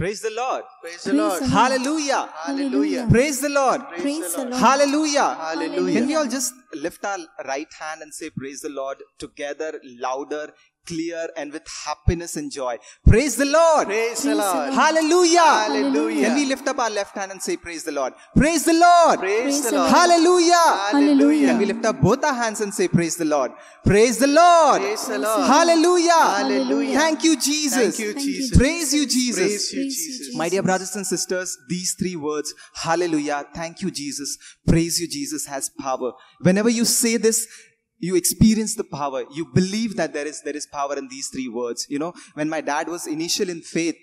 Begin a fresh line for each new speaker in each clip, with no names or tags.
Praise the Lord.
Praise the Lord.
Hallelujah.
Hallelujah.
Praise the Lord.
Praise the Lord.
Hallelujah.
Hallelujah.
Can we all just lift our right hand and say praise the Lord together, louder, clear, and with happiness and joy? Praise the Lord.
Praise the Lord.
Hallelujah.
Hallelujah.
Can we lift up our left hand and say praise the Lord? Praise the Lord.
Praise the Lord.
Hallelujah.
Hallelujah.
Can we lift up both our hands and say praise the Lord? Praise the Lord.
Praise the Lord.
Hallelujah.
Hallelujah.
Thank you, Jesus.
Thank you, Jesus.
Praise you, Jesus.
Praise you, Jesus.
My dear brothers and sisters, these three words, hallelujah, thank you, Jesus, praise you, Jesus, has power. Whenever you say this, you experience the power. You believe that there is power in these three words. You know, when my dad was initial in faith,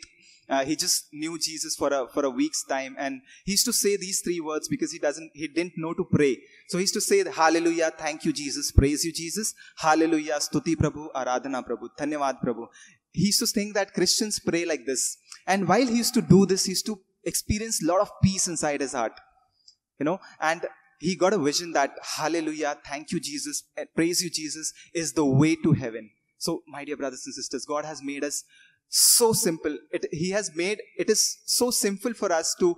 he just knew Jesus for a week's time, and he used to say these three words because he didn't know to pray. So he used to say, hallelujah, thank you, Jesus, praise you, Jesus, hallelujah, stuti Prabhu, aradhana Prabhu, dhanyavad Prabhu. He used to think that Christians pray like this. And while he used to do this, he used to experience a lot of peace inside his heart. You know, and he got a vision that hallelujah, thank you, Jesus, and praise you, Jesus, is the way to heaven. So, my dear brothers and sisters, God has made us so simple. It is so simple for us to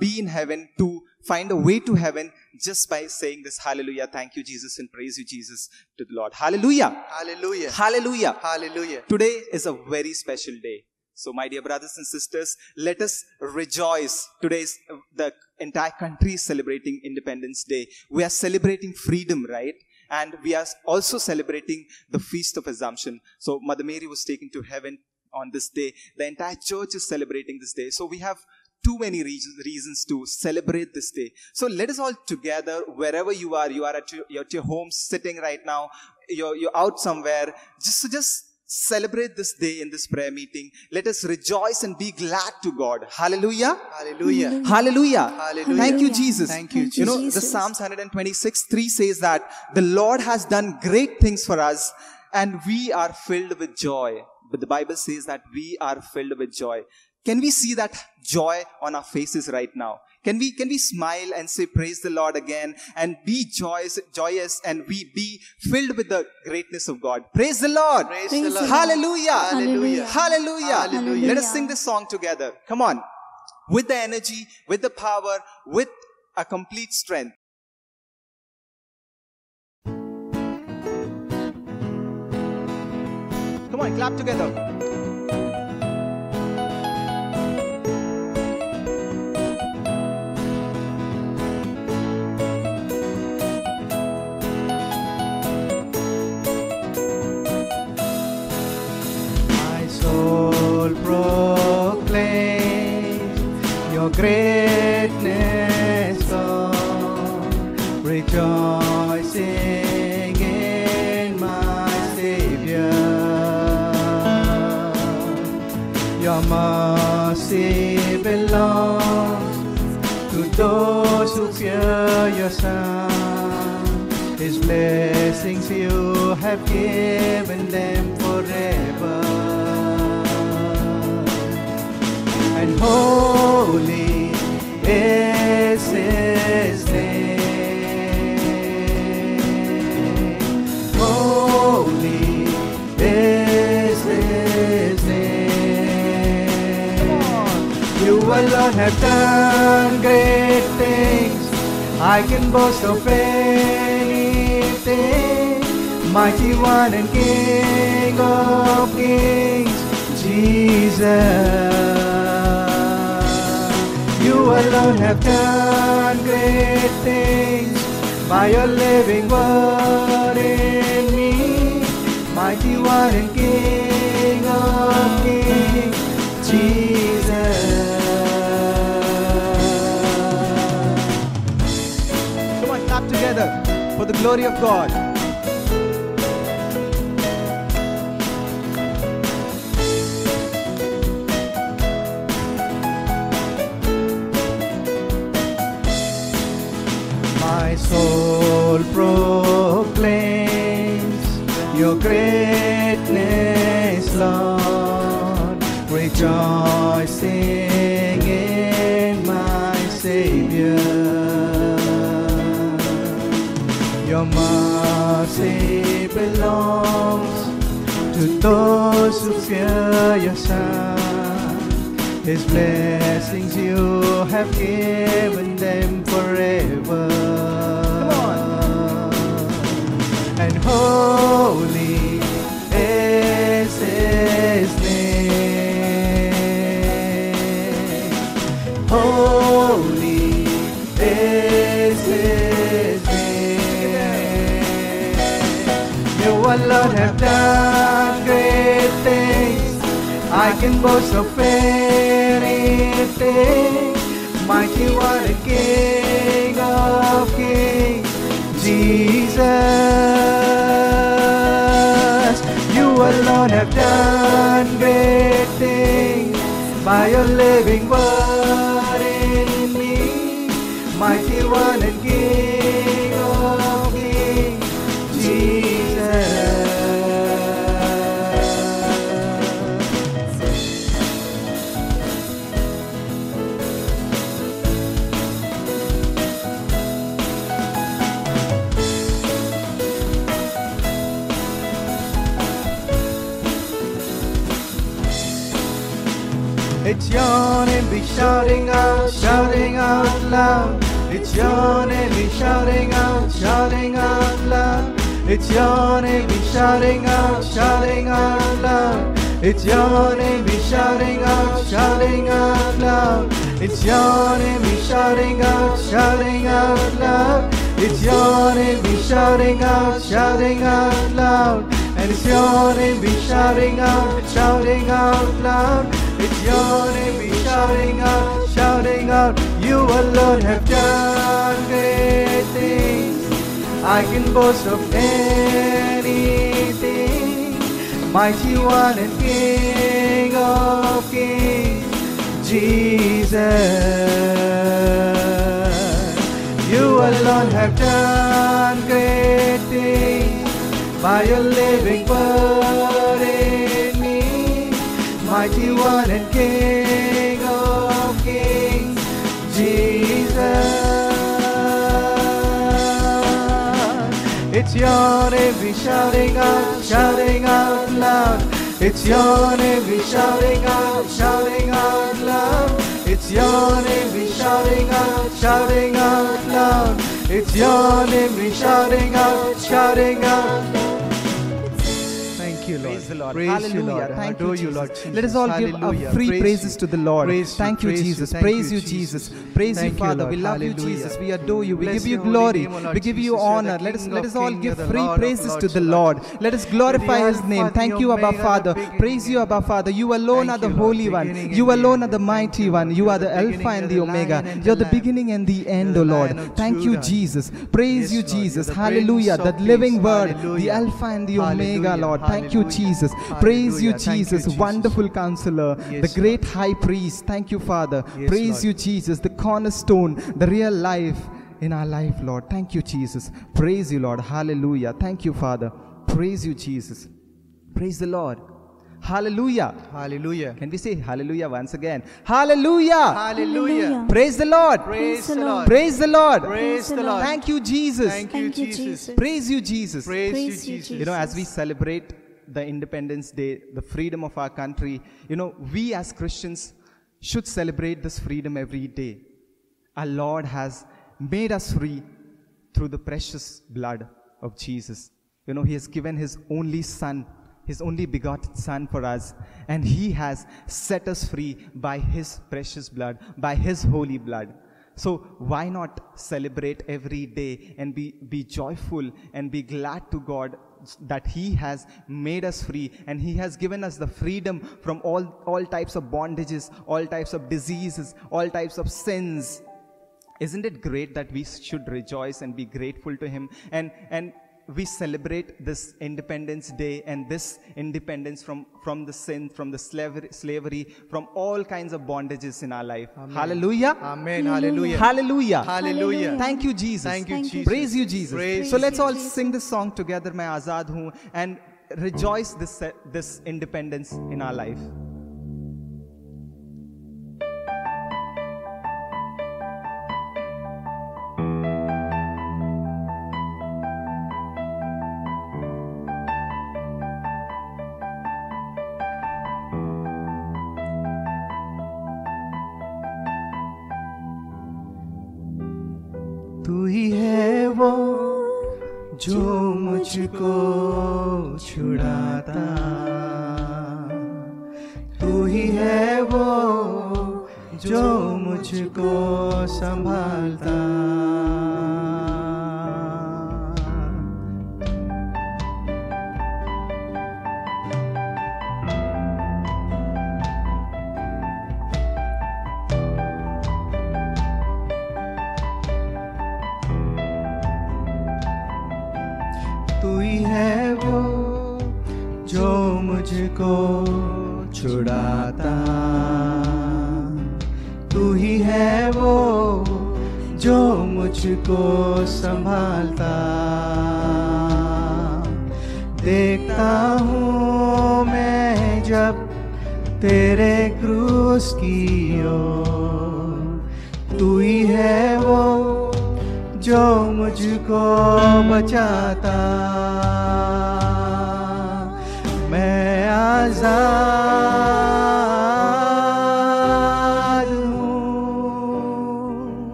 be in heaven, to find a way to heaven just by saying this hallelujah, thank you, Jesus, and praise you, Jesus, to the Lord. Hallelujah.
Hallelujah.
Hallelujah.
Hallelujah.
Today is a very special day. So, my dear brothers and sisters, let us rejoice. The entire country is celebrating Independence Day. We are celebrating freedom, right? And we are also celebrating the Feast of Assumption. So, Mother Mary was taken to heaven on this day. The entire church is celebrating this day. So, we have too many reasons to celebrate this day. So, let us all together, wherever you are at your home sitting right now, you're out somewhere, just celebrate this day in this prayer meeting. Let us rejoice and be glad to God. Hallelujah.
Hallelujah.
Hallelujah.
Hallelujah.
Thank you, Jesus.
Thank you, Jesus.
You know, the Psalms 126:3 says that the Lord has done great things for us and we are filled with joy. But the Bible says that we are filled with joy. Can we see that joy on our faces right now? Can we smile and say praise the Lord again and be joyous and we be filled with the greatness of God? Praise the Lord.
Praise the Lord.
Hallelujah.
Hallelujah.
Hallelujah.
Hallelujah.
Let us sing this song together. Come on. With the energy, with the power, with a complete strength. Come on, clap together.
Your greatness, Lord, rejoicing in my Savior. Your mercy belongs to those who fear your Son. His blessings you have given them forever. And holy is His name. Holy is His name. You alone have done great things. I can boast of anything. Mighty One and King of Kings, Jesus. You alone have done great things by your living word in me. Mighty One and King of Kings, Jesus.
Come on, clap together for the glory of God.
My soul proclaims your greatness, Lord, rejoicing in my Savior. Your mercy belongs to those who fear your Son. His blessings you have given them forever.
Come on.
And holy is His name. Holy is His name. You alone have done great things. I can boast of anything. Mighty One and King of Kings, Jesus. You alone have done great things by your living word in me. Mighty One and King of Kings, Jesus. It's your name be shouting out loud. It's your name be shouting out loud. It's your name be shouting out loud. It's your name be shouting out loud. It's your name be shouting out loud. It's your name be shouting out loud. And it's your name be shouting out loud. It's your name be shouting out. You alone have done great things. I can boast of anything. Mighty One and King of Kings, Jesus. You alone have done great things by your living word in me. Mighty One and King of Kings, Jesus. It's your name be shouting out loud. It's your name be shouting out loud. It's your name be shouting out loud. It's your name be shouting out. Thank you, Lord.
Praise the Lord.
Praise
Hallelujah.
you, Lord.
Thank
Adore
you,
you, Lord.
Jesus.
Jesus.
Let us all give
Hallelujah.
our free
Praise
praises
you.
to the Lord.
Praise you,
Thank you,
praise you.
Jesus.
Thank
Praise
you,
you, Jesus.
Jesus.
Praise you,
Thank you,
Father.
Lord.
We love you,
Hallelujah.
Jesus. We adore you. We
Bless
give you
your holy
glory.
name, O Lord
We give you
Jesus. You are the
honor. Let us
King
let
of
us all
kings,
give
you are the
free
Lord of
praises
lords,
to the
O Lord
Lord.
Jesus.
Let us
You're
glorify
the
His
Alpha,
name.
the
Thank you, Abba
Omega, the
Father.
beginning
Praise you,
and
Abba
the
Father. You alone
Thank
are the
you, Lord.
Holy One.
Beginning
You
and the
alone are
end.
the
Thank
Mighty
you,
One.
Lord.
You
You're
are
the
the Alpha
beginning,
and
you're
the
the
Omega.
Lion and
You're
the
the
Lamb.
beginning and the
You're
end,
the
O Lord.
Lion of
Thank you,
Judah.
Jesus. Praise
Yes,
you,
Lord. You're
Jesus.
the
Hallelujah.
Prince of
That living
Peace.
word, the
Hallelujah.
Alpha and the Omega,
Hallelujah.
Lord. Thank you,
Hallelujah.
Jesus. Praise you,
Hallelujah. Thank you,
Jesus.
Jesus.
Wonderful counselor, the
Yes,
great
Lord.
high priest. Thank you, Father.
Yes,
Praise
Lord.
you, Jesus. The cornerstone, the real life in our life, Lord. Thank you, Jesus. Praise you, Lord. Hallelujah. Thank you, Father. Praise you, Jesus. Praise the Lord. Hallelujah.
Hallelujah.
Can we say hallelujah once again? Hallelujah.
Hallelujah.
Praise the Lord.
Praise the Lord.
Praise the Lord.
Praise the Lord.
Thank you, Jesus.
Thank you, Jesus.
Praise you, Jesus.
Praise you,
Praise you,
Jesus.
You know, as we celebrate the Independence Day, the freedom of our country, you know, we as Christians should celebrate this freedom every day. Our Lord has made us free through the precious blood of Jesus. You know, He has given His only Son, His only begotten Son for us, and He has set us free by His precious blood, by His holy blood. So why not celebrate every day and be joyful and be glad to God that He has made us free, and He has given us the freedom from all types of bondages, all types of diseases, all types of sins. Isn't it great that we should rejoice and be grateful to Him? And we celebrate this Independence Day and this independence from the sin, from the slavery, from all kinds of bondages in our life.
Amen.
Hallelujah.
Amen. Hallelujah.
Hallelujah.
Hallelujah.
Thank you, Jesus.
Thank you, Jesus.
Praise you, Jesus.
Praise
So
you,
let's all
Jesus.
sing this song together, Main Azad Hoon, and rejoice this independence in our life.
तू ही है वो जो मुझको छुड़ाता, तू ही है वो जो मुझको संभालता। तू ही है वो जो मुझको छुड़ाता, तू ही है वो जो मुझको संभालता। देखता हूँ मैं जब तेरे क्रूस की ओर, तू ही है वो जो मुझको बचाता। मैं आजाद हूँ,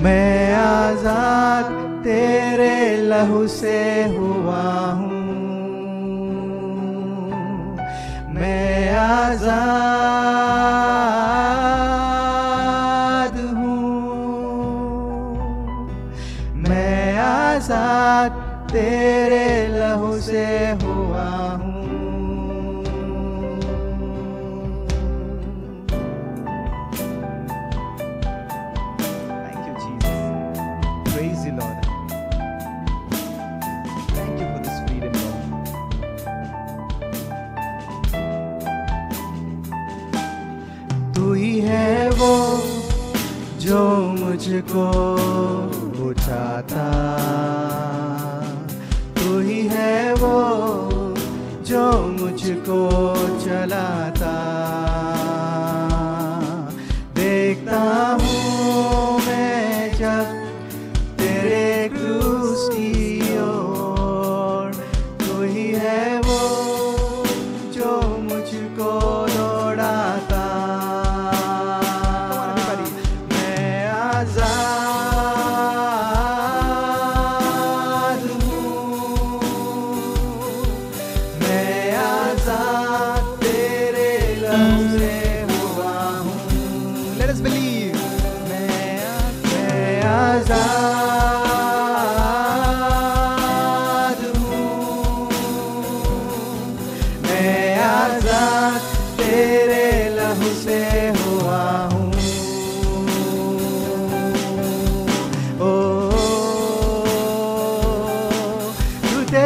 मैं आजाद तेरे लहू से हुआ हूँ। मैं आजाद आजाद तेरे लहू से हुआ हूँ।
Thank you, Jesus. Praise you, Lord. Thank you for this freedom, Lord.
तू ही है वो जो मुझको उठाता, तू ही है वो जो मुझको चलाता। देखता हूँ मैं जब तेरे क्रूस की ओर, तू ही है वो जो मुझको दौड़ाता। मैं आजाद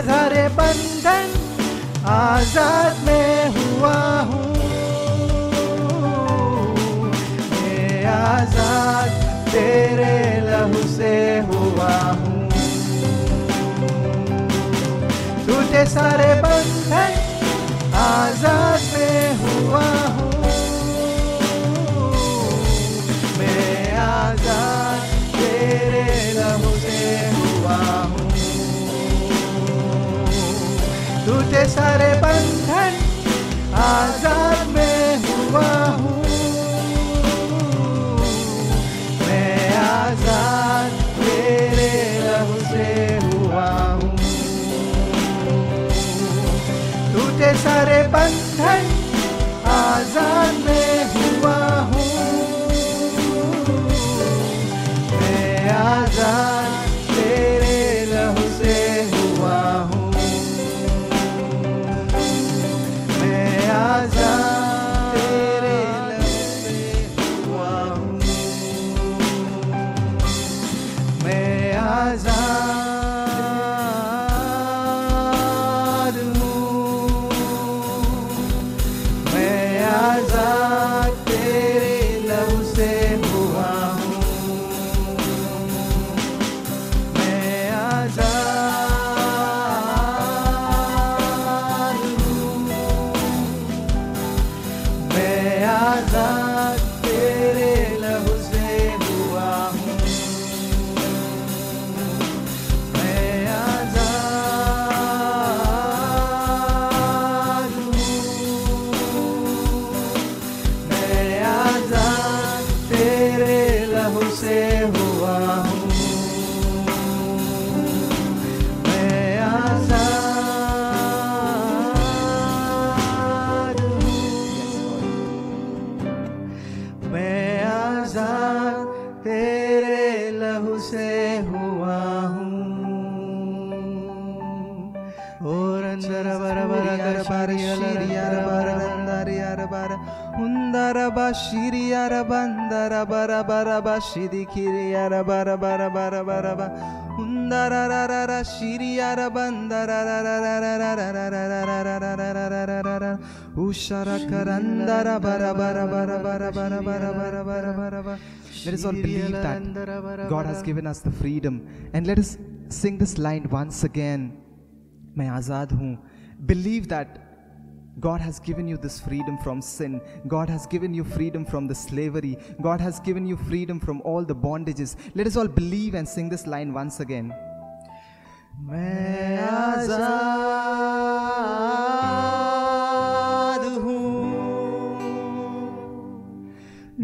सारे बंधन आजाद में हुआ हूँ। मैं आजाद तेरे लहू से हुआ हूँ। टूटे सारे बंधन आजाद में हुआ हूँ। मैं आजाद तेरे लहू से हुआ हूँ। टूटे सारे बंधन आजाद में हुआ हूँ। मैं आजाद तेरे लहू से हुआ हूँ। टूटे सारे बंधन आजाद में हुआ हूँ। मैं आजाद तेरे लहू से हुआ हूँ। आजाद तेरे लहू से हुआ हूँ। मैं आजाद हूँ। मैं आजाद तेरे लहू से हुआ हूँ। मैं आजाद आजाद तेरे लहू से हुआ हूँ। मैं आजाद हूँ। मैं आजाद तेरे लहू से हुआ हूँ। Undaraba shiri arabandara bara bara ba shidi kiri arabara bara bara bara ba undararara shiri arabandara ushara karandara bara bara bara bara bara bara bara bara bara ba.
Let us all believe that God has given us the freedom, and let us sing this line once again. मैं आज़ाद हूँ. Believe that God has given you this freedom from sin. God has given you freedom from the slavery. God has given you freedom from all the bondages. Let us all believe and sing this line once again.
मैं आज़ाद हूँ,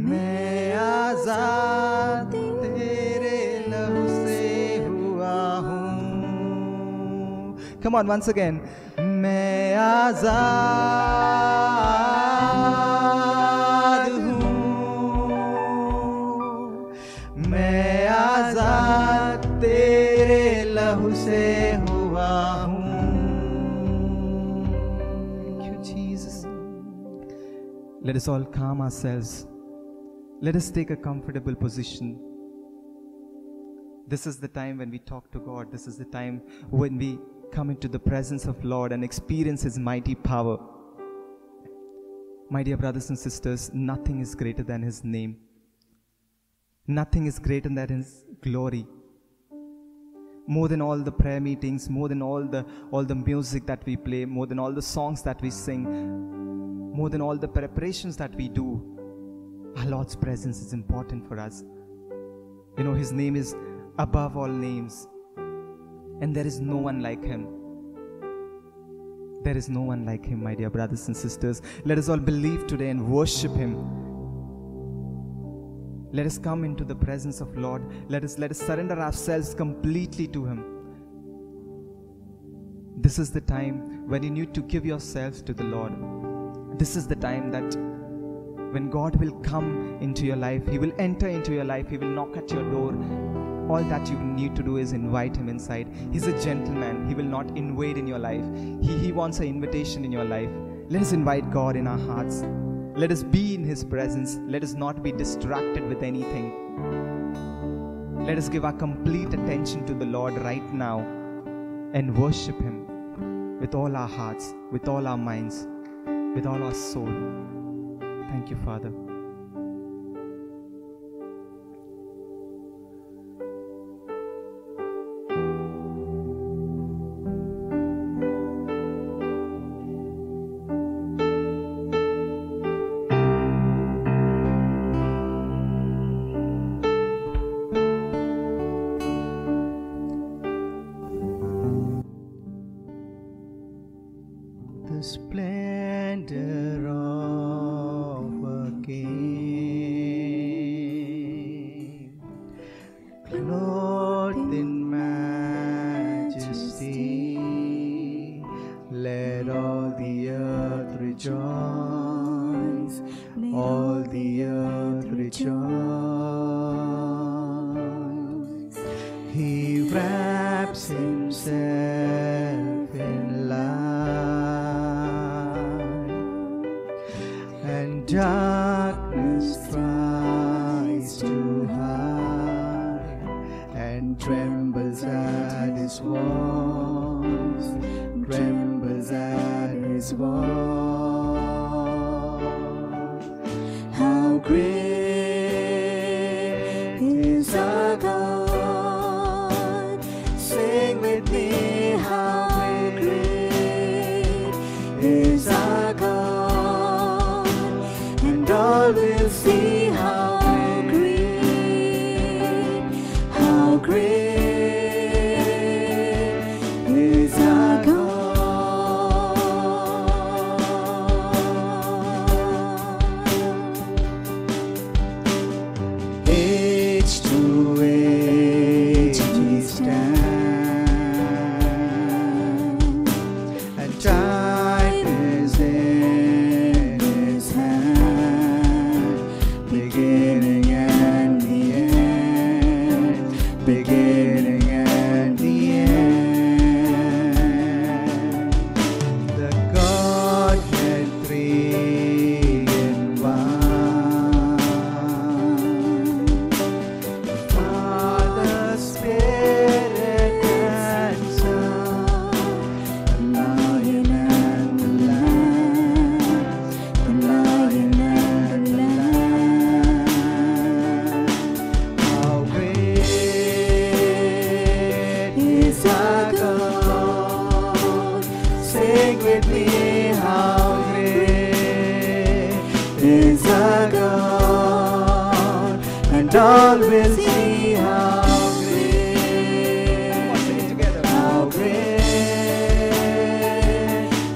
मैं आज़ाद तेरे लहू से हुआ हूँ.
Come on, once again.
मैं आज़ाद हूँ, मैं आज़ाद तेरे लहू से हुआ हूँ.
Thank you, Jesus. Let us all calm ourselves. Let us take a comfortable position. This is the time when we talk to God. This is the time when we come into the presence of Lord and experience His mighty power. My dear brothers and sisters, nothing is greater than His name. Nothing is greater than His glory. More than all the prayer meetings, more than all the music that we play, more than all the songs that we sing, more than all the preparations that we do, our Lord's presence is important for us. You know, His name is above all names. And there is no one like Him. There is no one like Him, my dear brothers and sisters. Let us all believe today and worship Him. Let us come into the presence of Lord. Let us surrender ourselves completely to Him. This is the time when you need to give yourselves to the Lord. This is the time that when God will come into your life, He will enter into your life, He will knock at your door. All that you need to do is invite Him inside. He's a gentleman. He will not invade in your life. He wants an invitation in your life. Let us invite God in our hearts. Let us be in His presence. Let us not be distracted with anything. Let us give our complete attention to the Lord right now and worship Him with all our hearts, with all our minds, with all our soul. Thank you, Father.
The splendor of a king, clothed in majesty, let all the earth rejoice, all the earth rejoice. He wraps Himself in light, and darkness tries to hide, and trembles at His voice, trembles at His voice. How great is our God! Sing with me, how great is our God, and all will see how great is our God. Age to age He stands, and time is in His hand, beginning and all will see how great, how great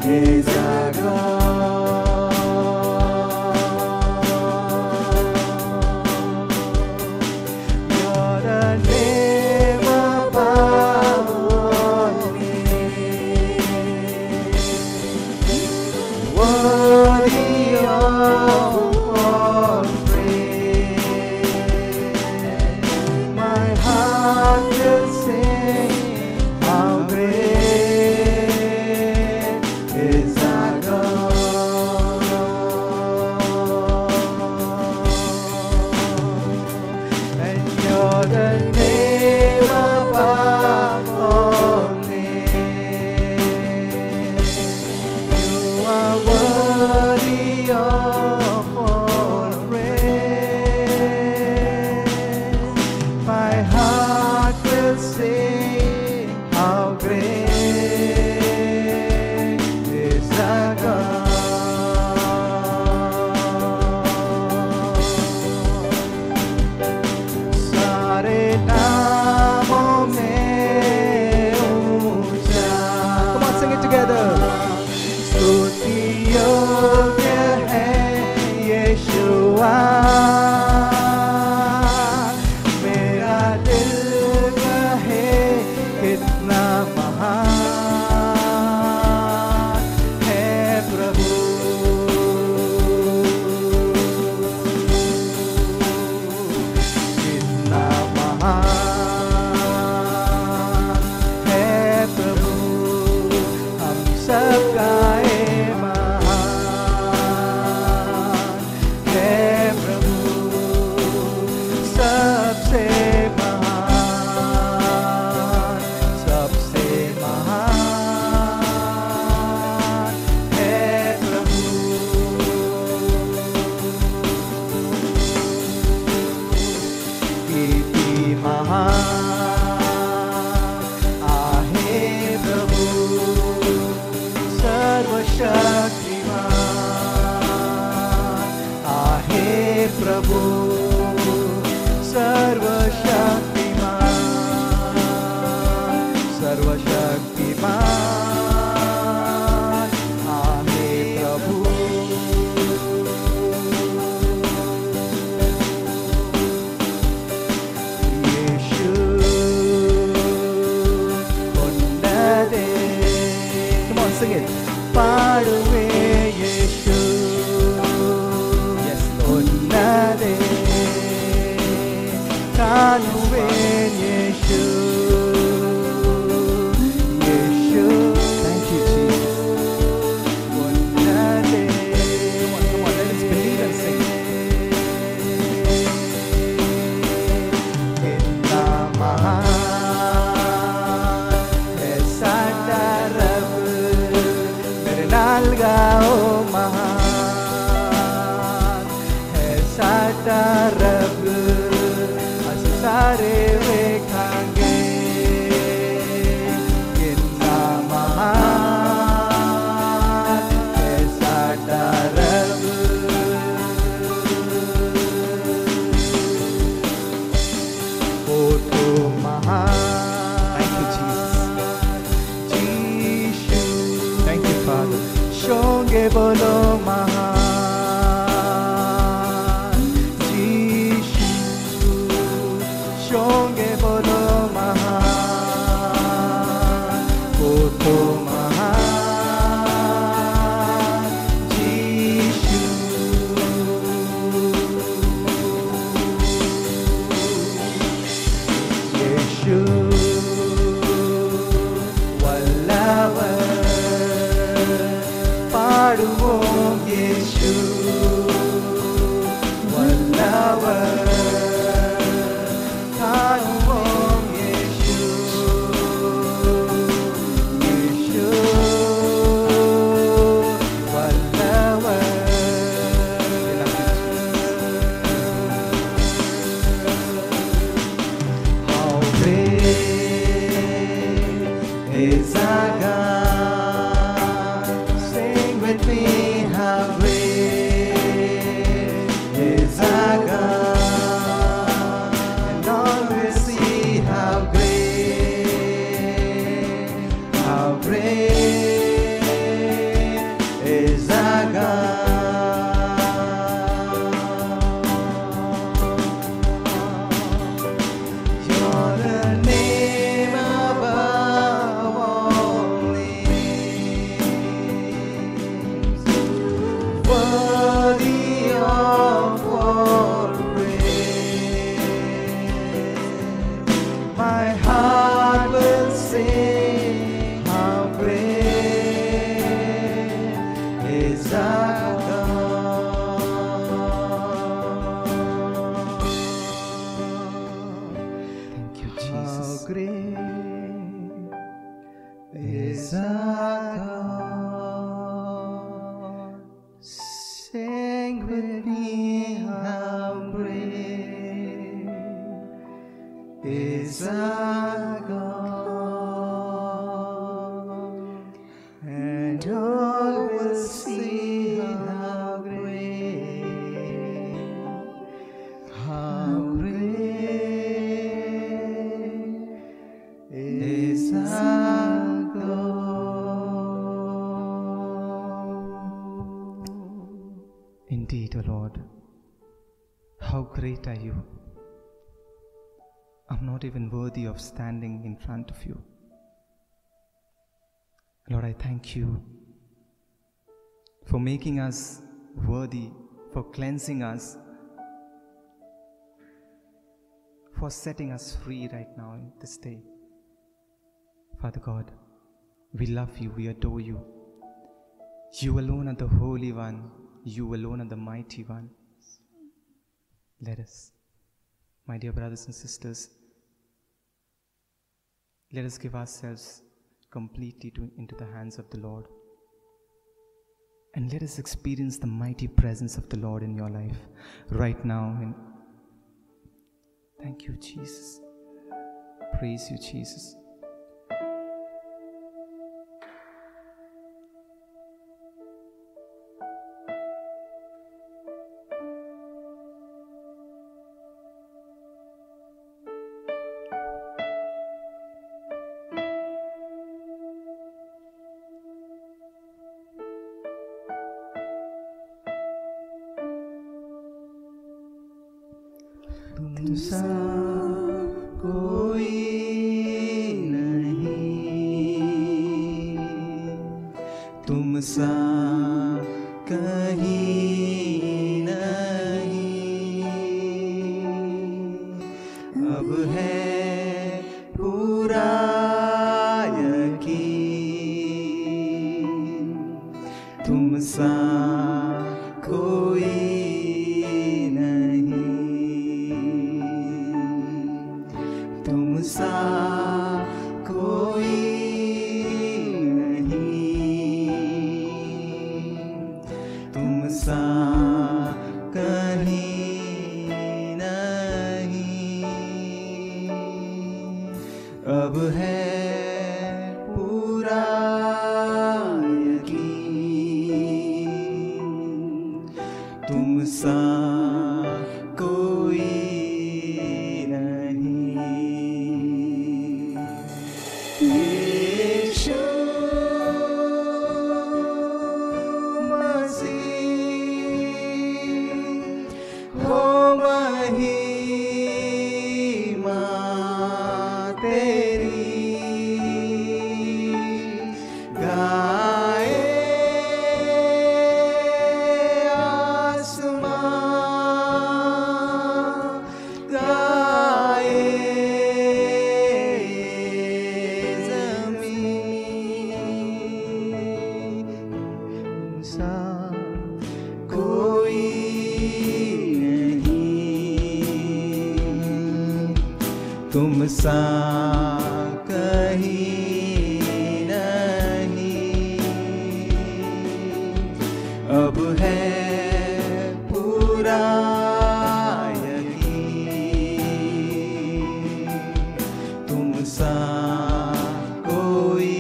is our God. You're the name above all names, worthy of all praise. My heart will sing how great is our God. And you're the name above all names. You are worthy of all praise. My heart will sing how great is our God. सारे नामों में ऊंचा, come on, sing it together. स्तुति योग्य है यीशुआ, मेरा दिल कहे कितना महान है प्रभु। कितना महान है प्रभु, हम सब गाए महान है प्रभु, सबसे महान, सबसे महान है प्रभु। किती महान आहे प्रभु, सर्वशक्तिमान आहे प्रभु, सर्वशक्तिमान, सर्वशक्तिमान आहे प्रभु। यीशु उन्नते, come on, sing it. पाडुवे Yeshu, yes, उन्नते कानुवे Yeshu, Yeshu, thank you Jesus. उन्नते, come on, let us believe and sing. कितना महान है साडा रब, मेरे नाल गाओ महान है साडा रब, ਅਸੀਂ ਸਾਰੇ ਵੇਖਾਂਗੇ ਕਿੰਨਾ ਮਹਾਨ ਹੈ ਸਾਡਾ ਰੱਬ। ਉਹ ਤੋ ਮਹਾਨ, thank you Jesus, Yishu, thank you Father, ਸ਼ੋਂਗੇ ਬੋਲੋ ਮਹਾਨ, ਯੀਸ਼ੂ, ਸ਼ੋਂਗੇ ਬੋਲੋ ਮਹਾਨ, ਉਹ ਤੋ ਮਹਾਨ, ਯੀਸ਼ੂ। यीशु वल्लवर पाडुवों, यीशु वल्लवर कानुवों, यीशु, यीशु वल्लवर। How great is our God? Sing with me, how great is our God? You're the name above all names, worthy of all praise. My heart will sing how great is our God.
Thank you,
How
Jesus.
great is our God. Sing with me, how great is our God. And all will see how great is our God.
Indeed, O Lord, how great are you. I'm not even worthy of standing in front of you. Lord, I thank you for making us worthy, for cleansing us, for setting us free right now in this day. Father God, we love you, we adore you. You alone are the Holy One. You alone are the Mighty One. Let us, my dear brothers and sisters, let us give ourselves completely into the hands of the Lord. And let us experience the mighty presence of the Lord in your life right now. And thank you, Jesus. Praise you, Jesus.
तुमसा कोई नहीं, तुमसा कहीं नहीं, अब है पूरा यकीन, तुमसा कोई तुमसा कोई नहीं, तुमसा कहीं नहीं, अब है पूरा यकीन, तुमसा कोई यीशु मसीह हो महिमा तेरी, गाए आसमां, गाए कोई नहीं, तुमसा कहीं नहीं, अब है पूरा यकीन, तुमसा कोई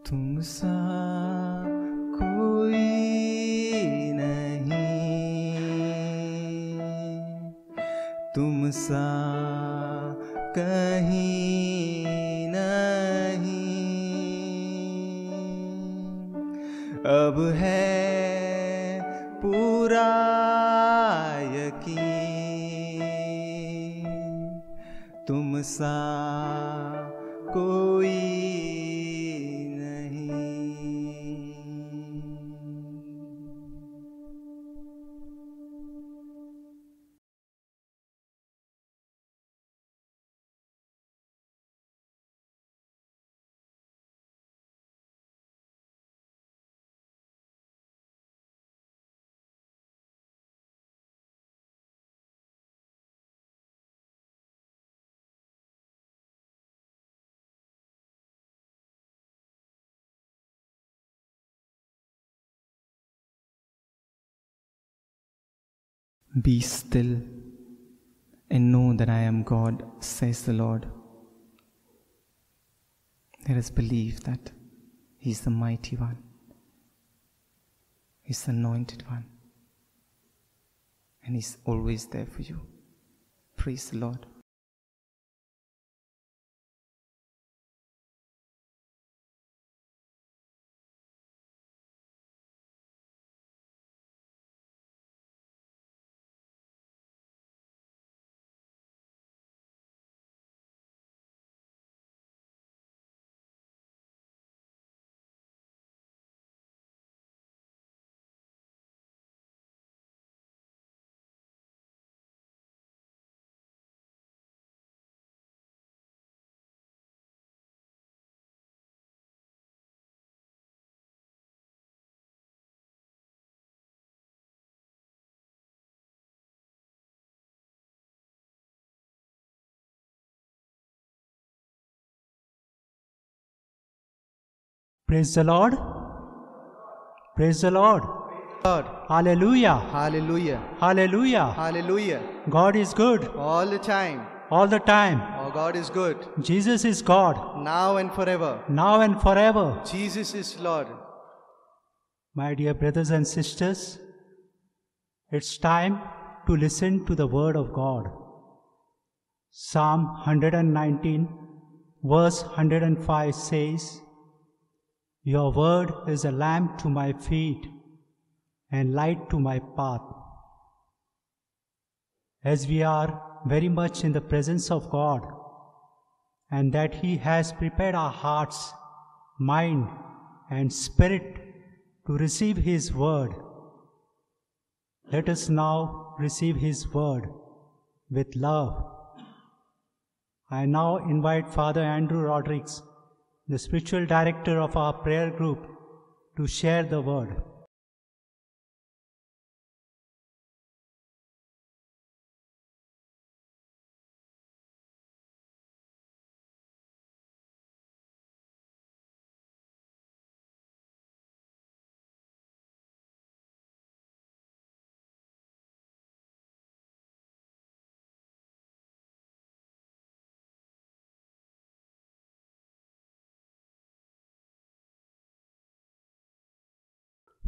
तुम सा कोई नहीं, तुम सा कहीं नहीं, अब है पूरा यकीन, तुम सा कोई नहीं। Be still and know that I am God, says the Lord. Let us believe that He is the mighty one, He is the anointed one, and He is always there for you. Praise the Lord.
Praise the Lord. Praise the Lord.
Lord.
Hallelujah.
Hallelujah.
Hallelujah.
Hallelujah.
God is good.
All the time.
All the time.
Oh, God is good.
Jesus is God.
Now and forever.
Now and forever.
Jesus is Lord.
My dear brothers and sisters, it's time to listen to the word of God. Psalm 119 verse 105 says, "Your word is a lamp to my feet and light to my path." As we are very much in the presence of God, and that He has prepared our hearts, mind, and spirit to receive His word, let us now receive His word with love. I now invite Father Andrew Rodrigues, the spiritual director of our prayer group, to share the word.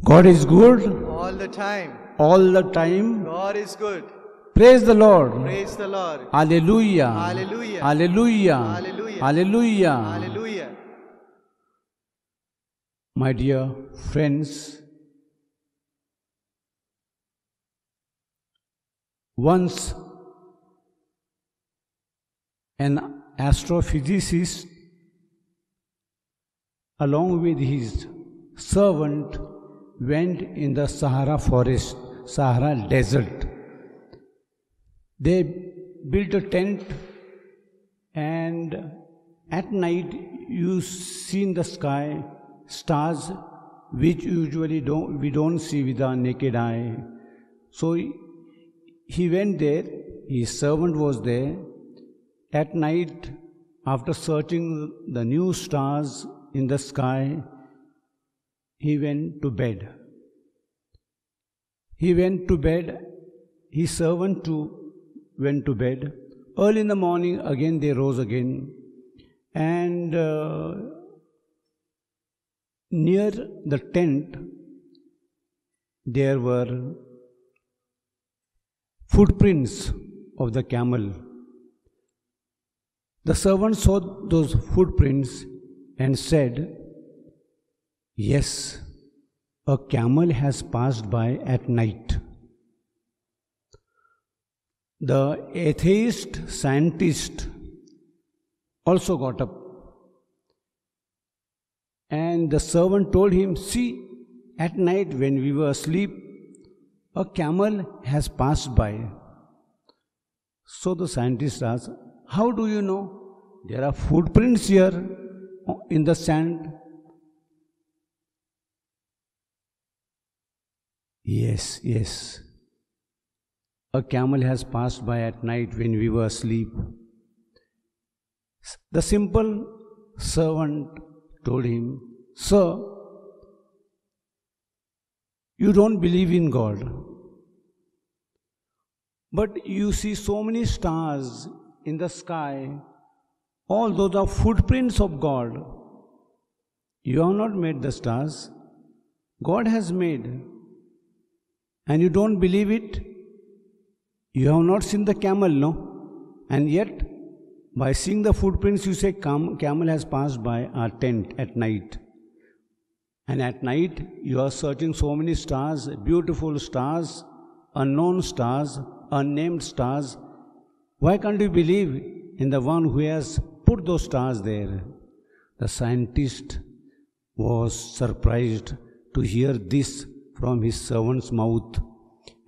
God is good
All the time.
all the time.
God is good.
Praise the Lord.
Praise the Lord.
Hallelujah.
Hallelujah.
Hallelujah.
Hallelujah.
Hallelujah.
Hallelujah.
My dear friends, once an astrophysicist, along with his servant, went in the Sahara forest, Sahara desert. They built a tent, and at night you see in the sky stars which usually we don't see with our naked eye. So he went there, his servant was there. At night, after searching the new stars in the sky, he went to bed. He went to bed, his servant too went to bed. Early in the morning, again they rose again. And Near the tent, there were footprints of the camel. The servant saw those footprints and said, "Yes, a camel has passed by at night." The atheist scientist also got up, and the servant told him, "See, at night when we were asleep, a camel has passed by." So the scientist asked, "How do you know? There are footprints here in the sand." Yes. A camel has passed by at night when we were asleep. The simple servant told him, "Sir, you don't believe in God, but you see so many stars in the sky. All those are footprints of God. You have not made the stars. God has made. And you don't believe it? You have not seen the camel, no? And yet, by seeing the footprints, you say camel has passed by our tent at night. And at night, you are searching so many stars, beautiful stars, unknown stars, unnamed stars. Why can't you believe in the one who has put those stars there?" The scientist was surprised to hear this from his servant's mouth,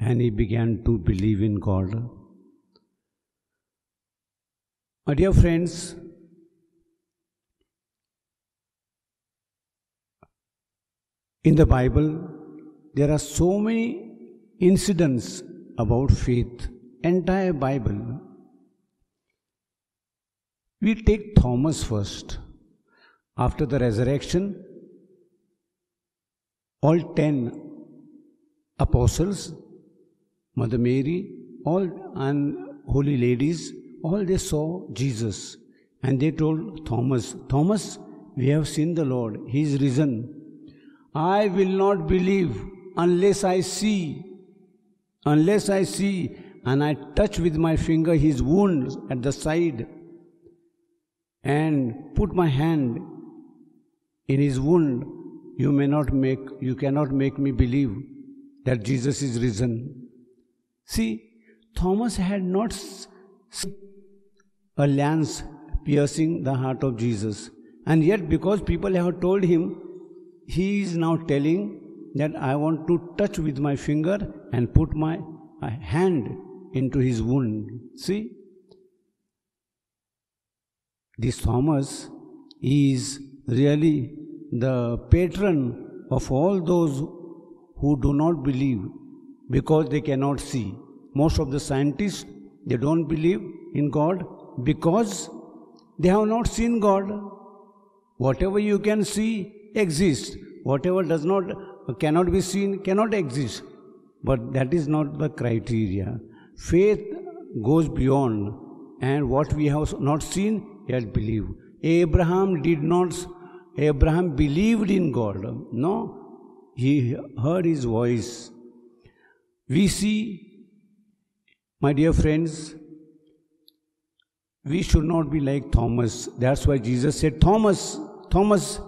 and he began to believe in God. My dear friends, in the Bible, there are so many incidents about faith, entire Bible. We take Thomas first. After the resurrection, all 10 apostles, Mother Mary, all and holy ladies, all they saw Jesus. And they told Thomas, "Thomas, we have seen the Lord. He is risen. I will not believe unless I see and I touch with my finger his wounds at the side and put my hand in his wound. You cannot make me believe that Jesus is risen." See, Thomas had not seen a lance piercing the heart of Jesus. And yet, because people have told him, he is now telling that I want to touch with my finger and put my hand into his wound. See, this Thomas is really the patron of all those who do not believe because they cannot see. Most of the scientists, they don't believe in God because they have not seen God. Whatever you can see exists. Whatever cannot be seen cannot exist. But that is not the criteria. Faith goes beyond, and what we have not seen, yet believe. Abraham believed in God. No, he heard his voice. We see, my dear friends, we should not be like Thomas. That's why Jesus said, Thomas,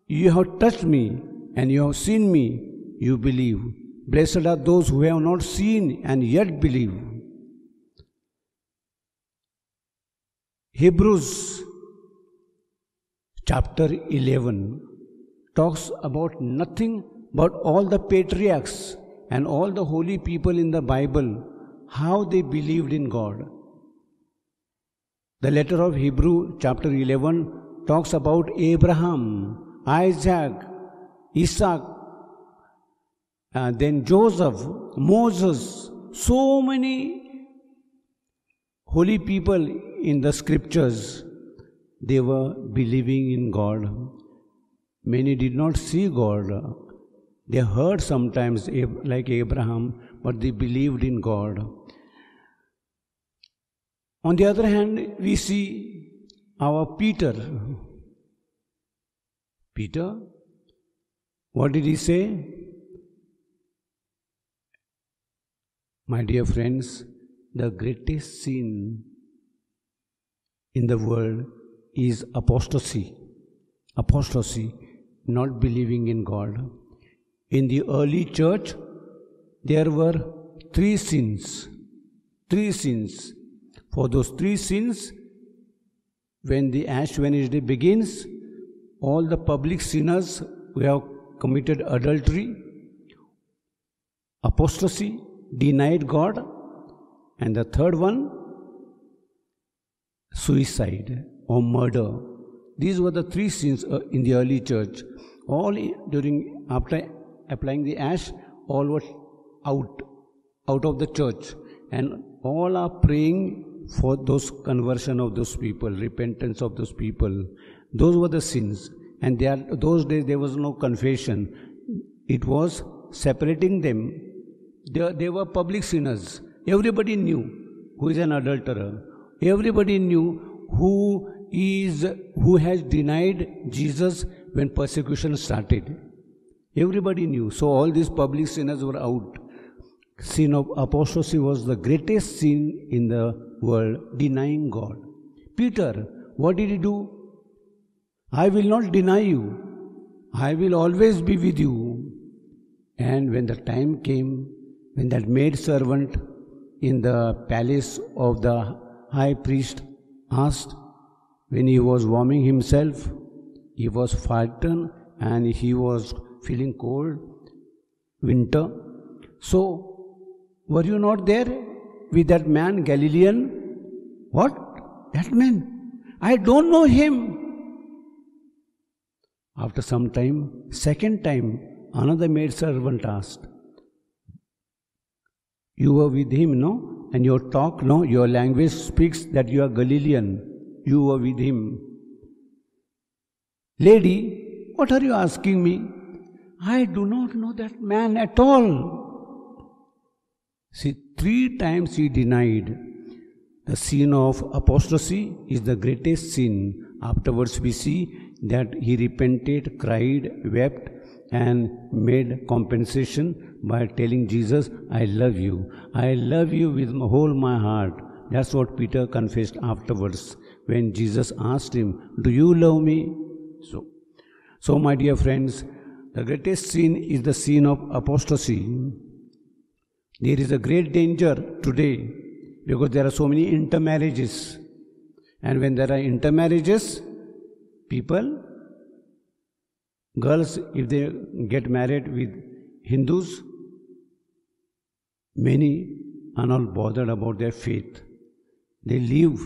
you have touched me and you have seen me, you believe. Blessed are those who have not seen and yet believe. Hebrews chapter 11 talks about nothing but all the patriarchs and all the holy people in the Bible, how they believed in God. The letter of Hebrew chapter 11 talks about Abraham, Isaac, Isaac, then Joseph, Moses, so many holy people in the scriptures. They were believing in God. Many did not see God. They heard sometimes like Abraham, but they believed in God. On the other hand, we see our Peter. Peter What did he say? My dear friends, the greatest sin in the world is apostasy. Apostasy, not believing in God. In the early church, there were 3 sins. 3 sins. For those 3 sins, when the Ash Wednesday begins, all the public sinners who have committed adultery, apostasy, denied God, and the third one, suicide or murder. These were the 3 sins in the early church. All after applying the ash, all were out of the church, and all are praying for those conversion of those people, repentance of those people. Those were the sins, and those days there was no confession. It was separating them. They were public sinners. Everybody knew who is an adulterer. Everybody knew who has denied Jesus when persecution started. Everybody knew. So all these public sinners were out. Sin of apostasy was the greatest sin in the world, denying God. Peter, what did he do? I will not deny you. I will always be with you. And when the time came, when that maidservant in the palace of the high priest asked, when he was warming himself, he was frightened and he was feeling cold, winter. So, were you not there with that man, Galilean? What? That man? I don't know him. After some time, second time, another maidservant asked, you were with him, no? And your talk, no? Your language speaks that you are Galilean. You were with him. Lady, what are you asking me? I do not know that man at all. See, 3 times he denied. The sin of apostasy is the greatest sin. Afterwards we see that he repented, cried, wept, and made compensation by telling Jesus, I love you. I love you with whole my heart. That's what Peter confessed afterwards when Jesus asked him, do you love me? So my dear friends, the greatest sin is the sin of apostasy. There is a great danger today because there are so many intermarriages. And when there are intermarriages, people, girls, if they get married with Hindus, many are not bothered about their faith. They leave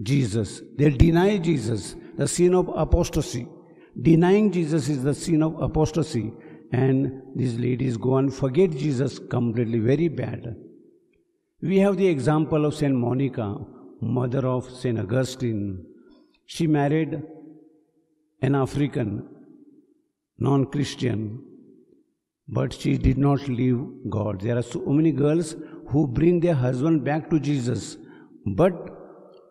Jesus. They deny Jesus, the sin of apostasy. Denying Jesus is the sin of apostasy. And these ladies go and forget Jesus completely, very bad. We have the example of Saint Monica, mother of Saint Augustine. She married an African, non-Christian, but she did not leave God. There are so many girls who bring their husband back to Jesus, but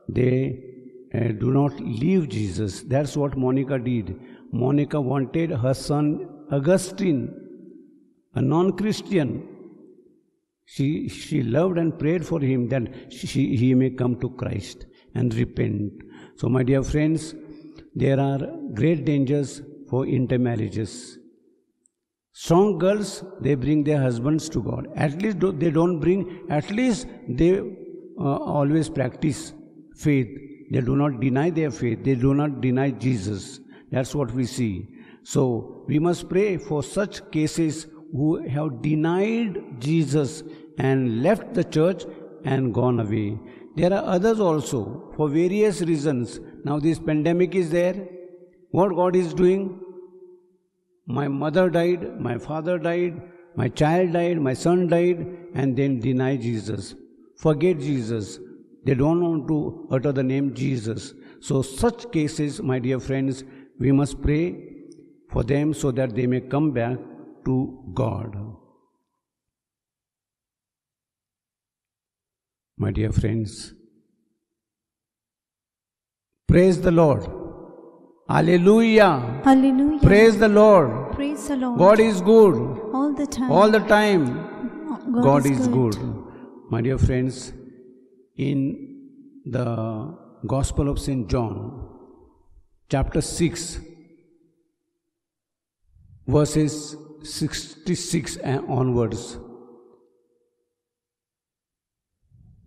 they do not leave Jesus. That's what Monica did. Monica wanted her son Augustine, a non-Christian. She loved and prayed for him that he may come to Christ and repent. So my dear friends, there are great dangers for intermarriages. Strong girls, they bring their husbands to God. At least they don't bring, at least they always practice faith. They do not deny their faith. They do not deny Jesus. That's what we see. So we must pray for such cases who have denied Jesus and left the church and gone away. There are others also for various reasons. Now this pandemic is there. What God is doing? My mother died, my father died, my child died, my son died, and then deny Jesus. Forget Jesus. They don't want to utter the name Jesus. So such cases, my dear friends, we must pray for them so that they may come back to God. My dear friends, praise the Lord. Hallelujah.
Hallelujah.
Praise the Lord.
Praise the Lord.
God is good.
All the time.
All the time. God is
good.
good. My dear friends, in the Gospel of St. John, chapter 6, verses 66 and onwards,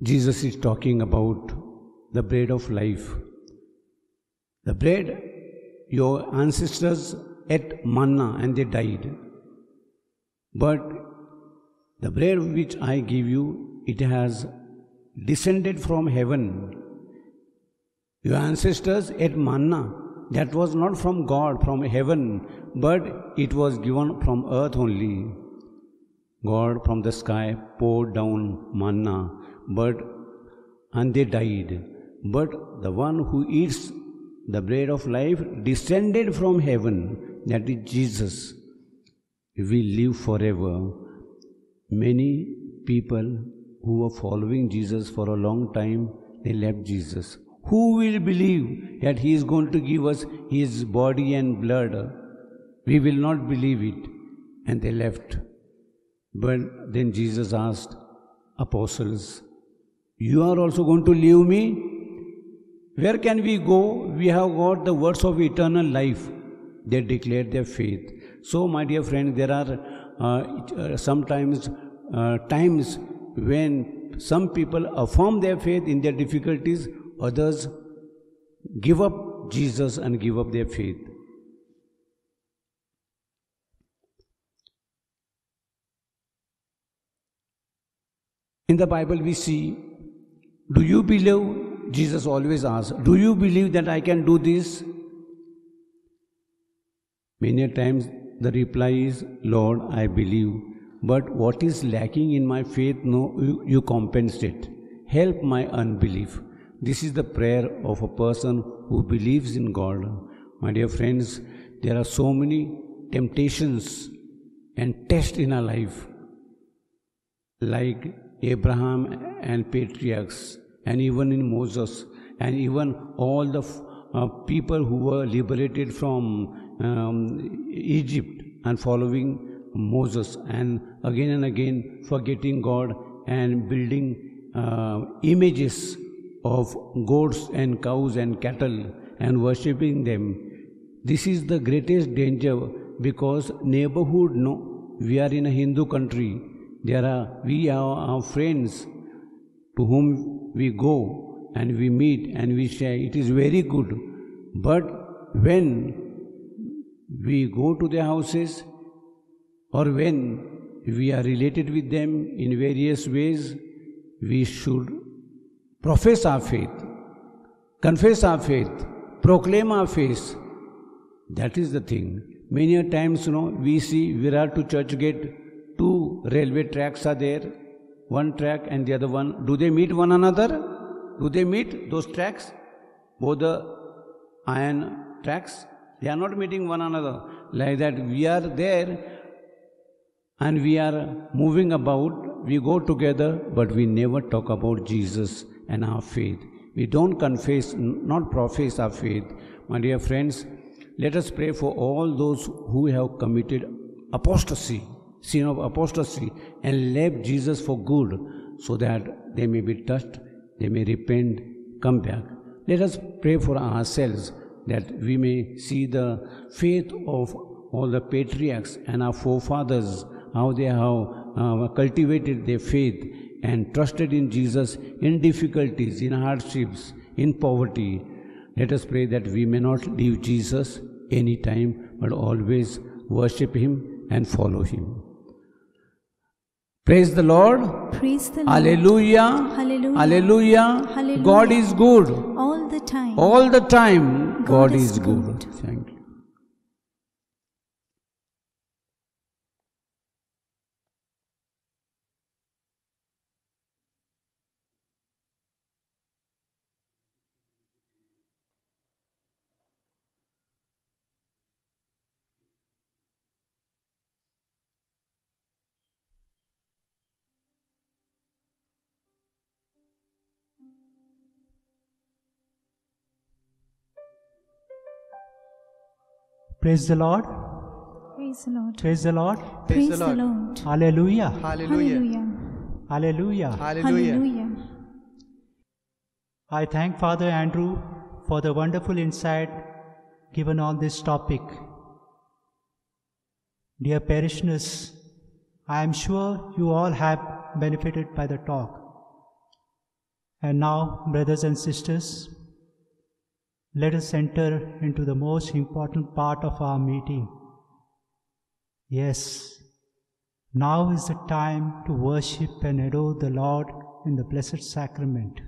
Jesus is talking about the bread of life. The bread, your ancestors ate manna and they died. But the bread which I give you, it has descended from heaven. Your ancestors ate manna. That was not from God, from heaven, but it was given from earth only. God from the sky poured down manna, and they died. But the one who eats the bread of life descended from heaven, that is Jesus, will live forever. Many people who were following Jesus for a long time, they left Jesus. Who will believe that He is going to give us His body and blood? We will not believe it. And they left. But then Jesus asked apostles, you are also going to leave me? Where can we go? We have got the words of eternal life. They declared their faith. So, my dear friend, there are sometimes times when some people affirm their faith in their difficulties, others give up Jesus and give up their faith. In the Bible we see, do you believe? Jesus always asks, do you believe that I can do this? Many times the reply is, Lord, I believe. But what is lacking in my faith, no, you compensate. Help my unbelief. This is the prayer of a person who believes in God. My dear friends, there are so many temptations and tests in our life, like Abraham and patriarchs, and even in Moses, and even all the people who were liberated from Egypt and following Moses, and again forgetting God and building images of goats and cows and cattle and worshipping them. This is the greatest danger, because neighborhood, no, we are in a Hindu country. We are our friends to whom we go and we meet and we share. It is very good. But when we go to their houses, or when we are related with them in various ways, we should profess our faith, confess our faith, proclaim our faith. That is the thing. Many a times, we see Virar to church gate, 2 railway tracks are there, one track and the other one. Do they meet one another? Do they meet those tracks? Both the iron tracks? They are not meeting one another. Like that, we are there and we are moving about, we go together, but we never talk about Jesus and our faith. We don't confess, not profess our faith. My dear friends, let us pray for all those who have committed apostasy, sin of apostasy, and left Jesus for good, so that they may be touched, they may repent, come back. Let us pray for ourselves, that we may see the faith of all the patriarchs and our forefathers, how they have cultivated their faith and trusted in Jesus in difficulties, in hardships, in poverty. Let us pray that we may not leave Jesus any time, but always worship Him and follow Him. Praise the Lord.
Praise the Lord.
Hallelujah.
Hallelujah.
Hallelujah.
Hallelujah.
God is good.
All the time.
All the time, God
is
is good.
good.
Thank you.
Praise the Lord.
Praise the Lord.
Praise the Lord.
Praise
Praise
the
the
Lord.
Lord.
Hallelujah.
Hallelujah.
Hallelujah.
Hallelujah.
Hallelujah.
I thank Father Andrew for the wonderful insight given on this topic. Dear parishioners, I am sure you all have benefited by the talk. And now, brothers and sisters, let us enter into the most important part of our meeting. Yes, now is the time to worship and adore the Lord in the Blessed Sacrament.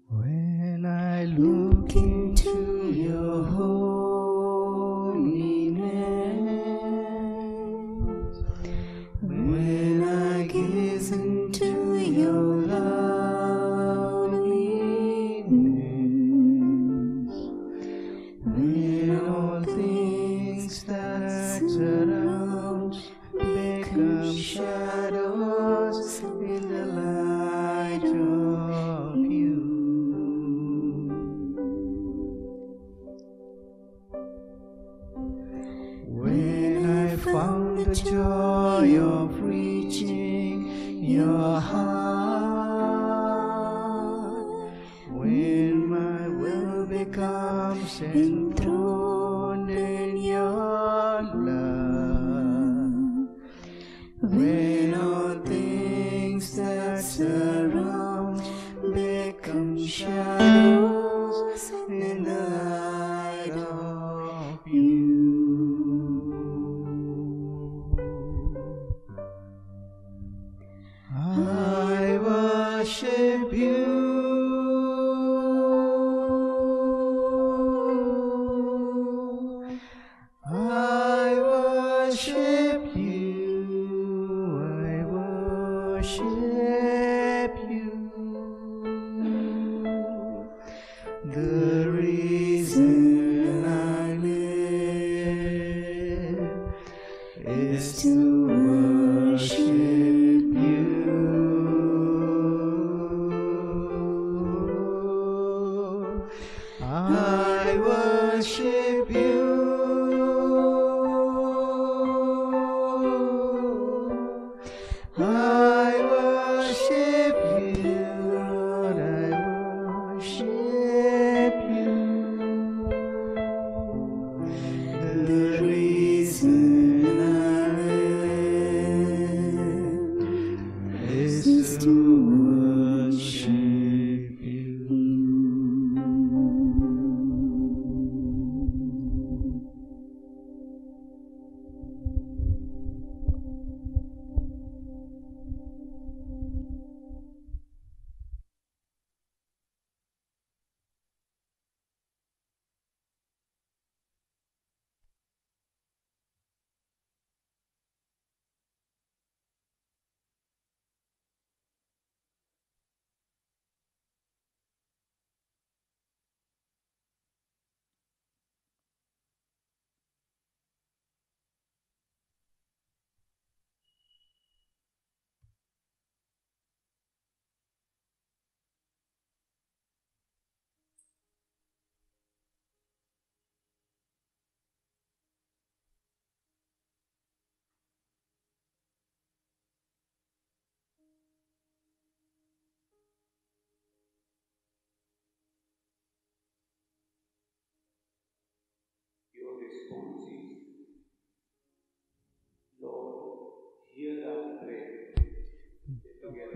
When I look into your holiness, when I gaze into your loveliness, when all things that surround become shadows in the light of you. When I found the joy of reaching your heart, when my will becomes enthroned in your love, when all things that surround become shadows in the light of you. I worship you. I worship you. I worship you. The reason I live is to worship you. I worship you. I worship you, Lord, I worship you. The reason I live is to worship you.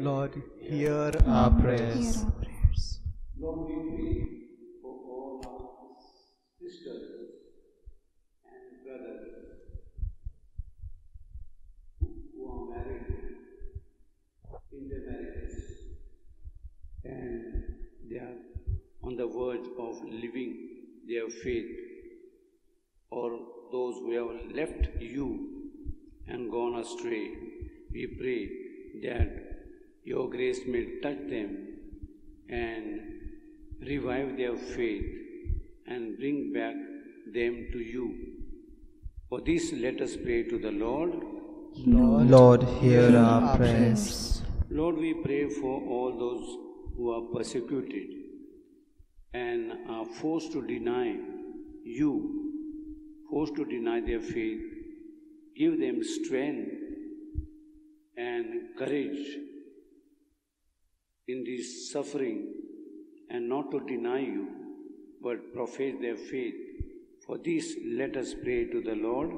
Lord, hear our prayers.
Hear our prayers.
Lord, we pray for all our sisters and brothers who are married, intermarriages, and they are on the verge of living their faith, or those who have left you and gone astray. We pray that your grace may touch them and revive their faith and bring back them to you. For this, let us pray to the Lord.
Lord, hear our prayers.
Lord, we pray for all those who are persecuted and are forced to deny you, forced to deny their faith. Give them strength and courage in this suffering, and not to deny you, but profess their faith. For this, let us pray to the Lord.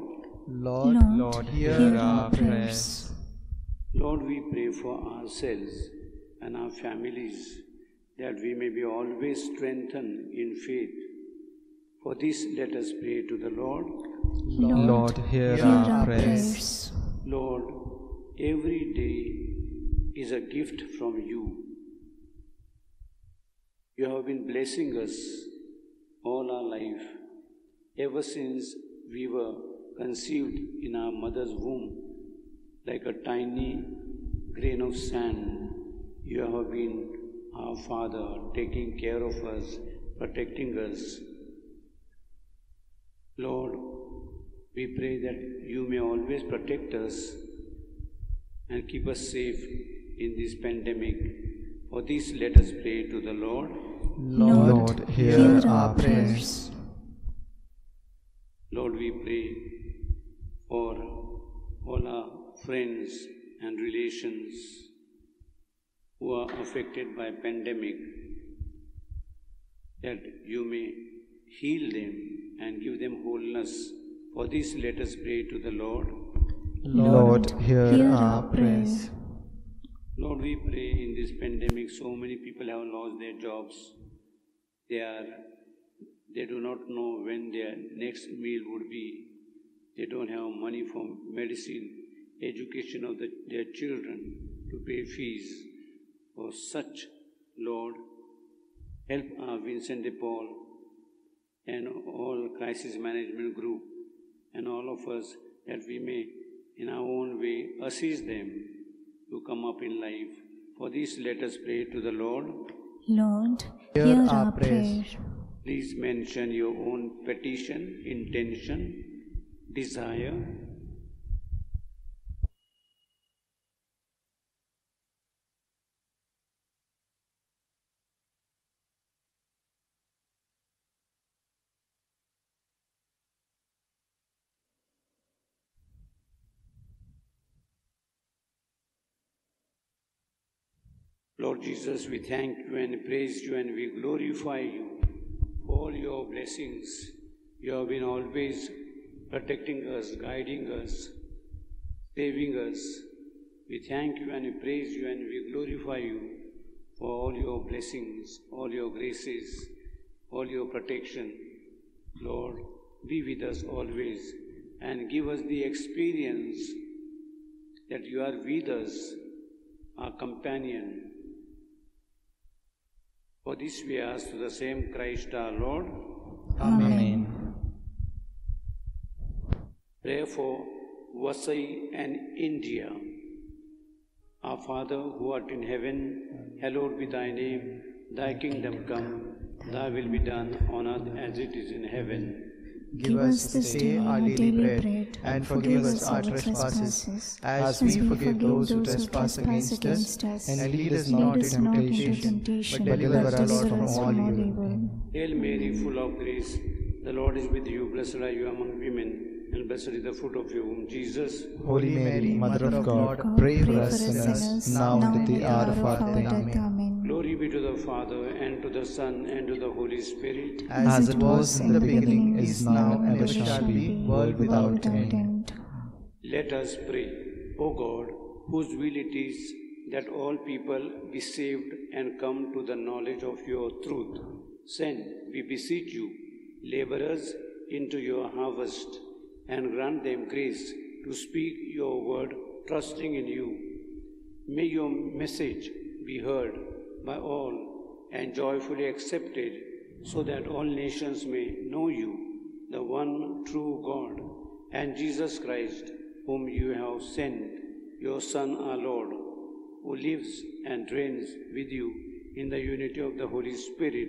Lord, hear our prayers.
Lord, we pray for ourselves and our families, that we may be always strengthened in faith. For this, let us pray to the Lord.
Lord, hear our prayers.
Lord, every day is a gift from you. You have been blessing us all our life, ever since we were conceived in our mother's womb, like a tiny grain of sand. You have been our Father, taking care of us, protecting us. Lord, we pray that you may always protect us and keep us safe in this pandemic. For this, let us pray to the Lord.
Lord, hear our prayers.
Lord, we pray for all our friends and relations who are affected by pandemic, that you may heal them and give them wholeness. For this, let us pray to the Lord.
Lord, hear our prayers.
Lord, we pray in this pandemic, so many people have lost their jobs. They do not know when their next meal would be. They don't have money for medicine, education of their children, to pay fees. For such, Lord, help our Vincent de Paul and all crisis management group and all of us, that we may in our own way assist them to come up in life. For this, let us pray to the Lord.
Lord, hear our prayer.
Please mention your own petition, intention, desire. Lord Jesus, we thank you and praise you and we glorify you for all your blessings. You have been always protecting us, guiding us, saving us. We thank you and we praise you and we glorify you for all your blessings, all your graces, all your protection. Lord, be with us always and give us the experience that you are with us, our companion. For this we ask to the same Christ our Lord.
Amen.
Pray for Vasai and India. Our Father, who art in heaven, hallowed be thy name. Thy kingdom come, thy will be done on earth as it is in heaven.
Give us this day our daily bread, and forgive us our trespasses, as we forgive those who trespass against us. And lead us not into temptation, but deliver us from all evil.
Hail Mary, full of grace, the Lord is with you. Blessed are you among women, and blessed is the fruit of your womb, Jesus.
Holy Mary, Mother of God, pray for us sinners, now and at the hour of our death. Amen.
Glory be to the Father, and to the Son, and to the Holy Spirit.
As it was in the beginning, is now, and ever shall be, world without end.
Let us pray. O God, whose will it is that all people be saved and come to the knowledge of your truth. Send, we beseech you, laborers into your harvest, and grant them grace to speak your word, trusting in you. May your message be heard by all and joyfully accepted, so that all nations may know you, the one true God, and Jesus Christ, whom you have sent, your Son, our Lord, who lives and reigns with you in the unity of the Holy Spirit,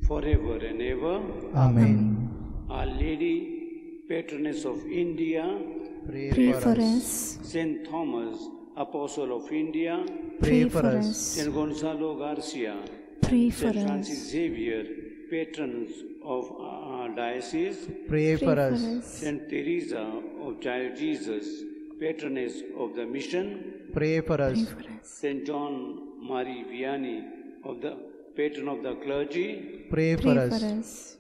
forever and ever.
Amen.
Our Lady, patroness of India,
Pray for us.
Saint Thomas, Apostle of India,
Pray for us.
Saint Gonzalo Garcia,
Pray for
Saint Francis
us.
Xavier, patrons of our diocese,
Pray for us.
Saint Teresa of Child Jesus, patroness of the mission,
Pray for
Pray
us.
for us.
Saint John Marie Vianney, of the patron of the clergy,
Pray for
Pray for
us.
us.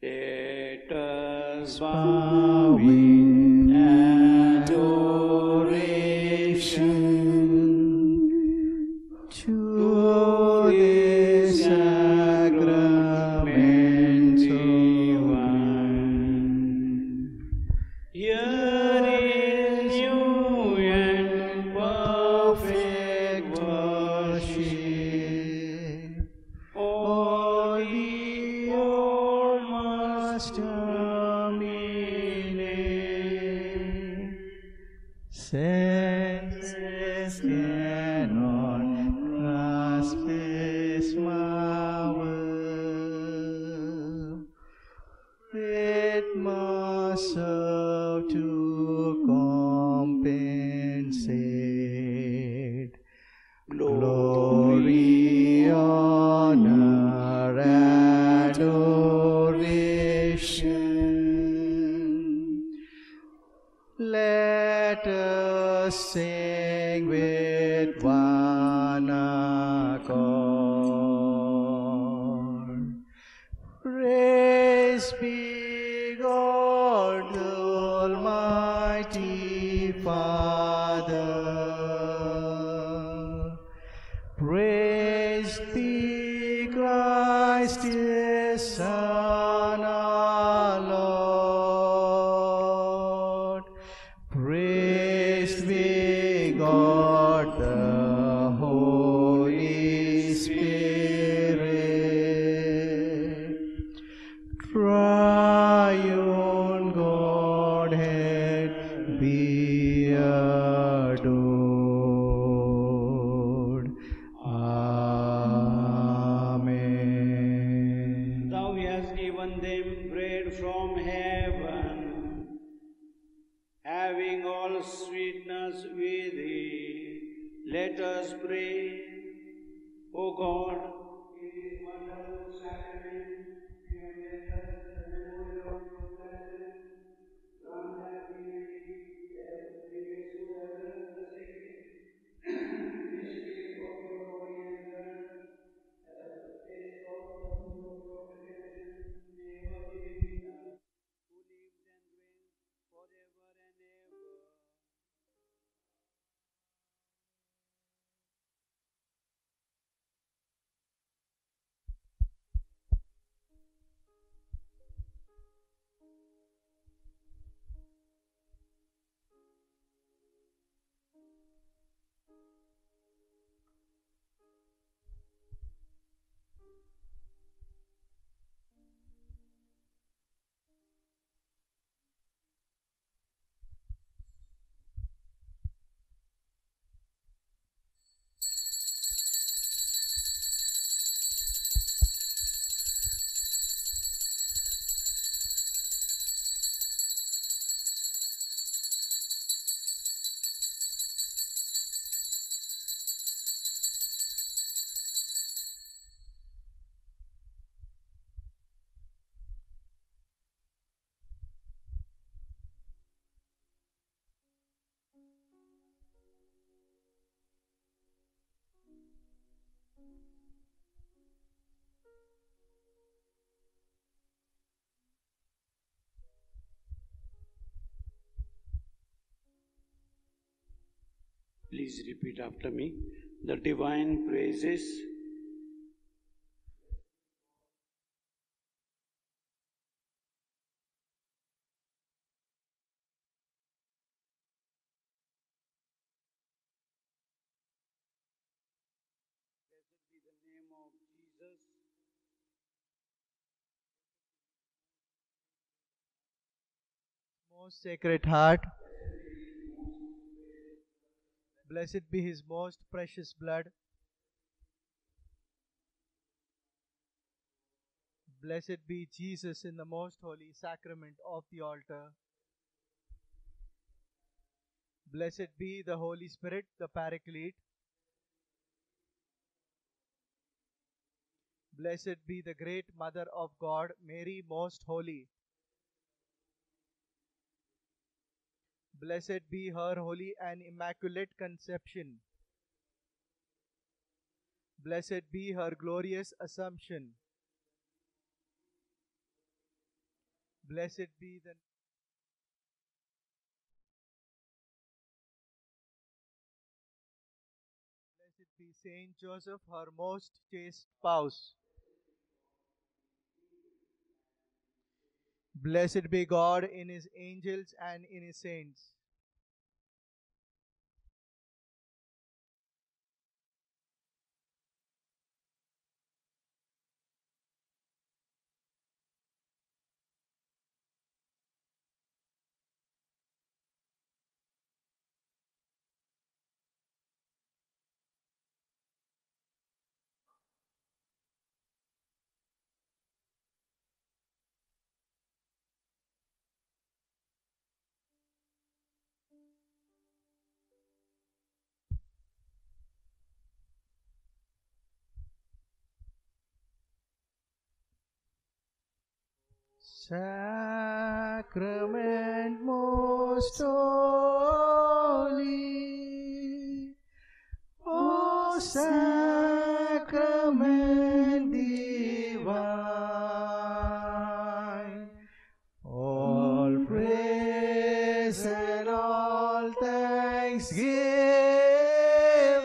let us
Bow
bow in
in
adoration
to this sacrament so
divine. Here is new and perfect worship. All the old must terminate.
Senses cannot grasp His marvel. It must serve to compensate. Glory, honor, adoration. Let us sing with one accord. Praise be God, the Almighty Father. Praise be Christ, His Son, our Lord. Praise be God, the Holy Spirit. Triune Godhead be adored. Amen.
Thou hast given them bread from heaven, having all sweetness with thee. Let us pray. O God, in this wonderful sacrament, you have led us to the memory of your presence. Grant that we may be so ever the same. Mystery of your body and blood, as the taste of the food of your redemption may ever be with us, who lives and reigns forever and ever. Please repeat after me. The divine praises be the name of Jesus.
Most Sacred Heart. Blessed be His most precious blood. Blessed be Jesus in the most holy sacrament of the altar. Blessed be the Holy Spirit, the Paraclete. Blessed be the great Mother of God, Mary Most Holy. Blessed be her holy and immaculate conception. Blessed be her glorious Assumption. Blessed be the Blessed be Saint Joseph, her most chaste spouse. Blessed be God in His angels and in His saints. Sacrament most holy, O sacrament divine, all praise and all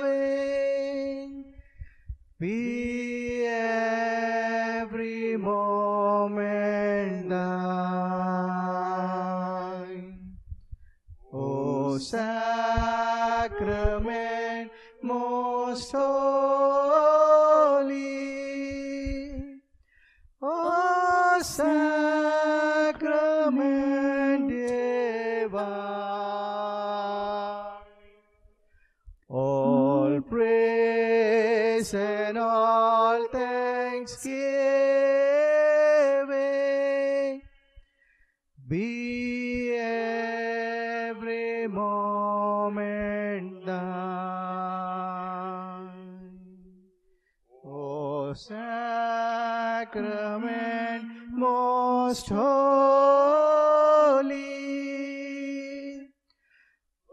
thanksgiving be every moment thine. O sacrament most holy, O sacrament divine, all praise and all thanksgiving be every moment thine. O sacrament most holy,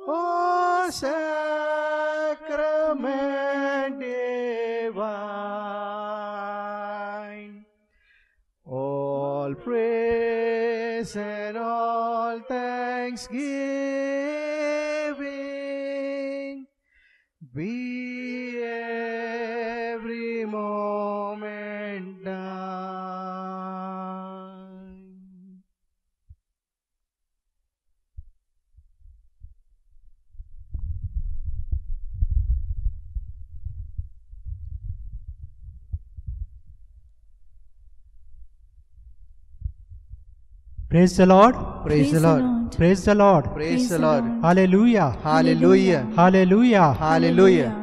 O sacrament divine, all praise and all thanksgiving be every moment thine.
Praise the Lord.
Praise the Lord.
Praise the Lord.
Praise the Lord.
Hallelujah.
Hallelujah.
Hallelujah.
Hallelujah.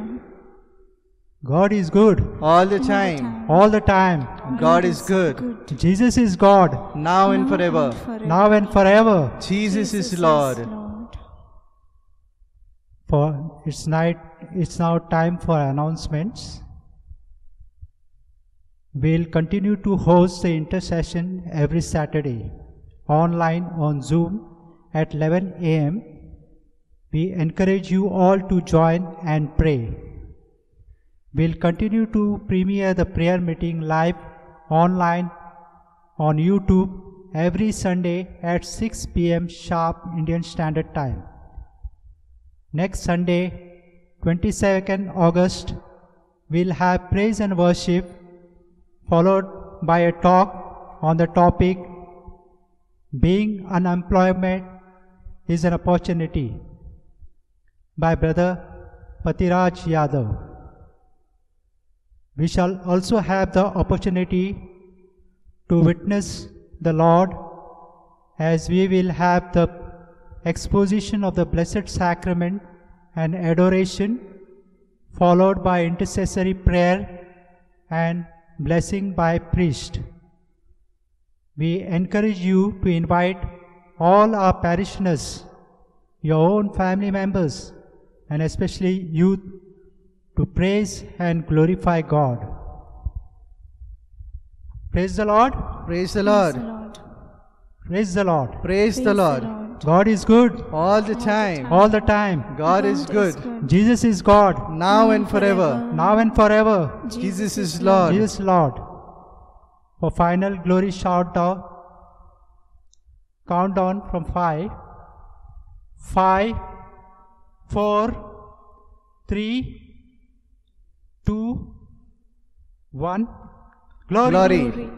God is good
All the time.
all the time.
God is good.
Jesus is God
Now and forever.
now and forever.
Jesus is Lord.
For it's now time for announcements. We'll continue to host the intercession every Saturday online on Zoom at 11 a.m. We encourage you all to join and pray. We'll continue to premiere the prayer meeting live online on YouTube every Sunday at 6 p.m. sharp Indian Standard Time. Next Sunday, 22nd August, we'll have praise and worship, followed by a talk on the topic, Being Unemployment is an Opportunity, by Brother Patiraj Yadav. We shall also have the opportunity to witness the Lord as we will have the exposition of the Blessed Sacrament and adoration, followed by intercessory prayer and blessing by priest. We encourage you to invite all our parishioners, your own family members, and especially youth, to praise and glorify God. Praise the Lord.
Praise the Lord.
Praise the Lord.
Praise the Lord.
God is good
All the time.
all the time.
God is good.
Jesus is God
Now and forever.
now and forever.
Jesus is Lord.
Jesus is Lord. For final glory shout down, count down from 5. 5, 4, 3, 2, 1. Glory.
Glory.